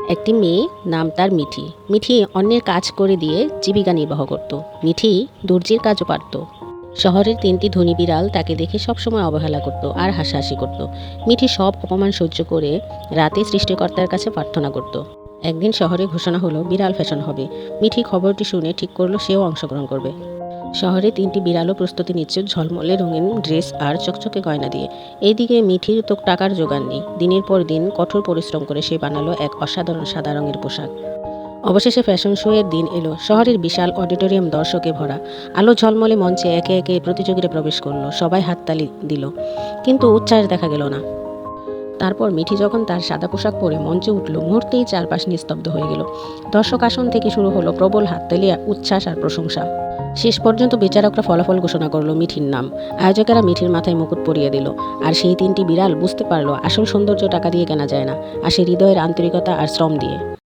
একটি মেয়ে, নাম তার মিঠি। মিঠি অন্যের কাজ করে দিয়ে জীবিকা নির্বাহ করত। মিঠি দর্জির কাজও পারত। শহরের ৩টি ধনী বিড়াল তাকে দেখে সবসময় অবহেলা করত আর হাসাহাসি করত। মিঠি সব অপমান সহ্য করে রাতে সৃষ্টিকর্তার কাছে প্রার্থনা করত। একদিন শহরে ঘোষণা হলো বিড়াল ফ্যাশন হবে। মিঠি খবরটি শুনে ঠিক করলো সেও অংশগ্রহণ করবে। শহরে ৩টি বিড়ালও প্রস্তুতি নিচ্ছে ঝলমলে রঙিন ড্রেস আর চকচকে গয়না দিয়ে। এইদিকে মিঠির তো টাকার জোগান নেই। দিনের পর দিন কঠোর পরিশ্রম করে সে বানালো এক অসাধারণ সাদা রঙের পোশাক। অবশেষে ফ্যাশন শো এর দিন এলো। শহরের বিশাল অডিটোরিয়াম দর্শকে ভরা। আলো ঝলমলে মঞ্চে একে একে প্রতিযোগীরা প্রবেশ করলো। সবাই হাততালি দিল, কিন্তু উচ্ছ্বাস দেখা গেল না। তারপর মিঠি যখন তার সাদা পোশাক পরে মঞ্চে উঠল, মুহূর্তেই চারপাশ নিস্তব্ধ হয়ে গেল। দর্শক আসন থেকে শুরু হলো প্রবল হাততালি, উচ্ছ্বাস আর প্রশংসা। শেষ পর্যন্ত বিচারকরা ফলাফল ঘোষণা করলো মিঠির নাম। আয়োজকেরা মিঠির মাথায় মুকুট পরিয়ে দিল। আর সেই ৩টি বিড়াল বুঝতে পারলো আসল সৌন্দর্য টাকা দিয়ে কেনা যায় না, আসে হৃদয়ের আন্তরিকতা আর শ্রম দিয়ে।